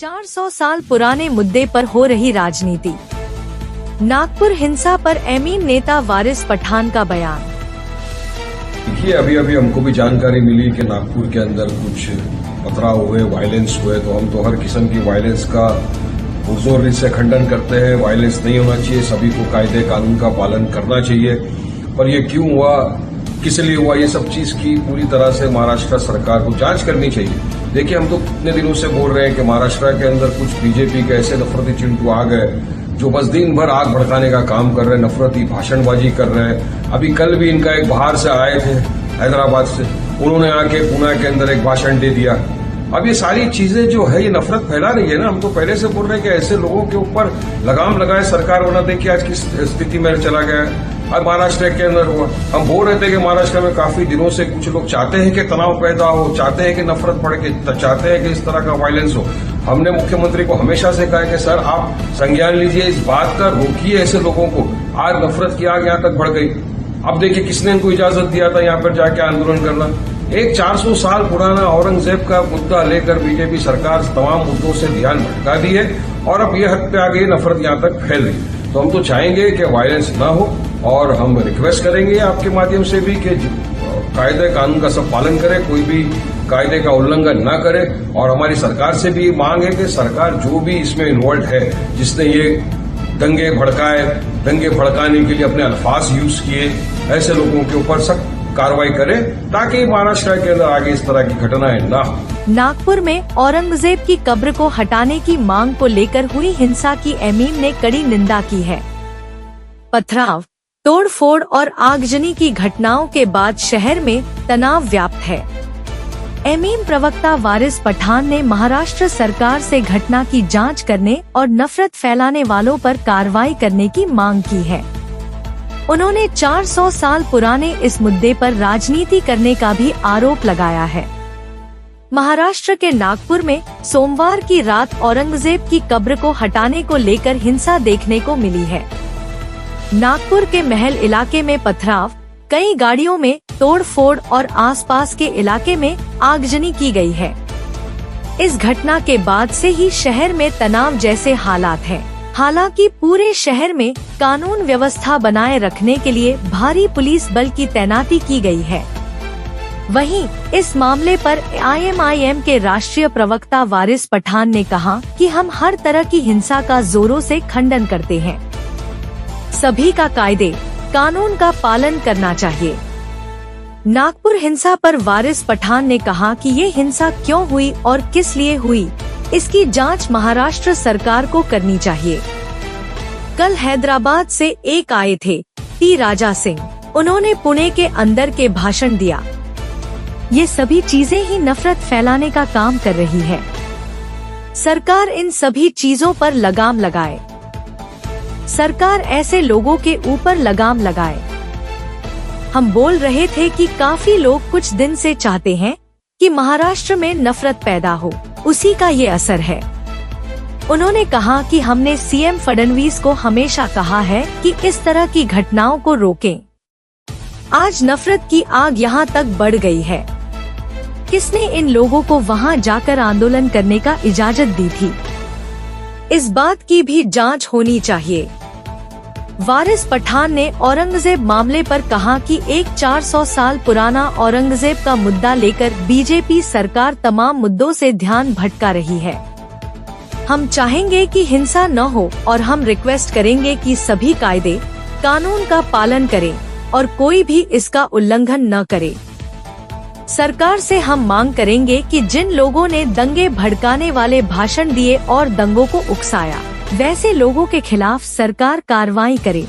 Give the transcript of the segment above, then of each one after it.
400 साल पुराने मुद्दे पर हो रही राजनीति। नागपुर हिंसा पर एमीन नेता वारिस पठान का बयान। देखिए, अभी हमको भी जानकारी मिली कि नागपुर के अंदर कुछ पथराव हुए, वायलेंस हुए, तो हम तो हर किस्म की वायलेंस का पुरजोर से खंडन करते हैं। वायलेंस नहीं होना चाहिए, सभी को कायदे कानून का पालन करना चाहिए। पर ये क्यों हुआ, किस लिए हुआ, ये सब चीज की पूरी तरह से महाराष्ट्र सरकार को जांच करनी चाहिए। देखिए, हम तो कितने दिनों से बोल रहे हैं कि महाराष्ट्र के अंदर कुछ बीजेपी के ऐसे नफरती चिंटू आ गए जो बस दिन भर आग भड़काने का काम कर रहे हैं, नफरती भाषणबाजी कर रहे हैं। अभी कल भी इनका एक बाहर से आए थे हैदराबाद से, उन्होंने आके पुणे के अंदर एक भाषण दे दिया। अब ये सारी चीजें जो है, ये नफरत फैला रही है ना। हम तो पहले से बोल रहे हैं कि ऐसे लोगों के ऊपर लगाम लगाए सरकार, वरना देखिए आज किस स्थिति में चला गया है। अब महाराष्ट्र के अंदर हुआ, हम बोल रहे थे कि महाराष्ट्र में काफी दिनों से कुछ लोग चाहते हैं कि तनाव पैदा हो, चाहते हैं कि नफरत भड़के, चाहते हैं कि इस तरह का वायलेंस हो। हमने मुख्यमंत्री को हमेशा से कहा कि सर, आप संज्ञान लीजिए इस बात का, रोकिए ऐसे लोगों को। आज नफरत की आग यहां तक बढ़ गई। अब देखिए, किसने इनको इजाजत दिया था यहां पर जाके आंदोलन करना। एक 400 साल पुराना औरंगजेब का मुद्दा लेकर बीजेपी सरकार तमाम मुद्दों से ध्यान भटका दी है और अब यह हद पे आ गई, नफरत यहां तक फैल रही। तो हम तो चाहेंगे कि वायलेंस न हो और हम रिक्वेस्ट करेंगे आपके माध्यम से भी कि कायदे कानून का सब पालन करें, कोई भी कायदे का उल्लंघन न करे। और हमारी सरकार से भी मांग है कि सरकार जो भी इसमें इन्वॉल्व है, जिसने ये दंगे भड़काए, दंगे भड़काने के लिए अपने अल्फाज यूज किए, ऐसे लोगों के ऊपर सख्त कार्रवाई करे ताकि महाराष्ट्र के अंदर आगे इस तरह की घटनाएं न हो। नागपुर में औरंगजेब की कब्र को हटाने की मांग को लेकर हुई हिंसा की एमीन ने कड़ी निंदा की है। पथराव, तोड़फोड़ और आगजनी की घटनाओं के बाद शहर में तनाव व्याप्त है। एमीन प्रवक्ता वारिस पठान ने महाराष्ट्र सरकार से घटना की जांच करने और नफरत फैलाने वालों पर कार्रवाई करने की मांग की है। उन्होंने 400 साल पुराने इस मुद्दे पर राजनीति करने का भी आरोप लगाया है। महाराष्ट्र के नागपुर में सोमवार की रात औरंगजेब की कब्र को हटाने को लेकर हिंसा देखने को मिली है। नागपुर के महल इलाके में पथराव, कई गाड़ियों में तोड़फोड़ और आसपास के इलाके में आगजनी की गई है। इस घटना के बाद से ही शहर में तनाव जैसे हालात हैं। हालांकि पूरे शहर में कानून व्यवस्था बनाए रखने के लिए भारी पुलिस बल की तैनाती की गई है। वहीं इस मामले पर आईएमआईएम के राष्ट्रीय प्रवक्ता वारिस पठान ने कहा कि हम हर तरह की हिंसा का जोरों से खंडन करते हैं। सभी का कायदे कानून का पालन करना चाहिए। नागपुर हिंसा पर वारिस पठान ने कहा कि ये हिंसा क्यों हुई और किस लिए हुई, इसकी जांच महाराष्ट्र सरकार को करनी चाहिए। कल हैदराबाद से एक आए थे टी राजा सिंह, उन्होंने पुणे के अंदर के भाषण दिया। ये सभी चीजें ही नफरत फैलाने का काम कर रही है। सरकार इन सभी चीजों पर लगाम लगाए। सरकार ऐसे लोगों के ऊपर लगाम लगाए। हम बोल रहे थे कि काफी लोग कुछ दिन से चाहते हैं कि महाराष्ट्र में नफरत पैदा हो, उसी का ये असर है। उन्होंने कहा कि हमने सीएम फडणवीस को हमेशा कहा है कि इस तरह की घटनाओं को रोकें। आज नफरत की आग यहाँ तक बढ़ गई है। किसने इन लोगों को वहाँ जाकर आंदोलन करने का इजाजत दी थी? इस बात की भी जांच होनी चाहिए। वारिस पठान ने औरंगजेब मामले पर कहा कि एक 400 साल पुराना औरंगजेब का मुद्दा लेकर बीजेपी सरकार तमाम मुद्दों से ध्यान भटका रही है। हम चाहेंगे कि हिंसा न हो और हम रिक्वेस्ट करेंगे कि सभी कायदे कानून का पालन करें और कोई भी इसका उल्लंघन न करे। सरकार से हम मांग करेंगे कि जिन लोगों ने दंगे भड़काने वाले भाषण दिए और दंगों को उकसाया, वैसे लोगों के खिलाफ सरकार कार्रवाई करे।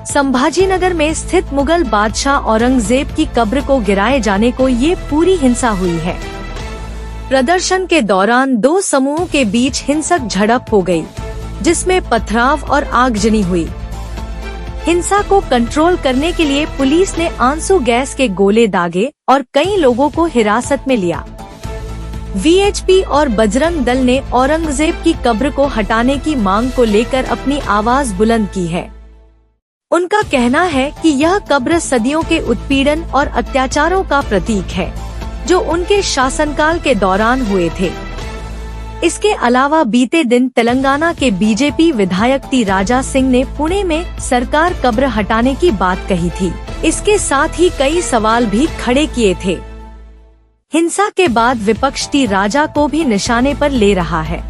संभाजीनगर में स्थित मुगल बादशाह औरंगजेब की कब्र को गिराए जाने को ये पूरी हिंसा हुई है। प्रदर्शन के दौरान दो समूहों के बीच हिंसक झड़प हो गई, जिसमें पथराव और आगजनी हुई। हिंसा को कंट्रोल करने के लिए पुलिस ने आंसू गैस के गोले दागे और कई लोगों को हिरासत में लिया। वीएचपी और बजरंग दल ने औरंगजेब की कब्र को हटाने की मांग को लेकर अपनी आवाज बुलंद की है। उनका कहना है कि यह कब्र सदियों के उत्पीड़न और अत्याचारों का प्रतीक है, जो उनके शासनकाल के दौरान हुए थे। इसके अलावा बीते दिन तेलंगाना के बीजेपी विधायक टी राजा सिंह ने पुणे में सरकार कब्र हटाने की बात कही थी। इसके साथ ही कई सवाल भी खड़े किए थे। हिंसा के बाद विपक्ष टी राजा को भी निशाने पर ले रहा है।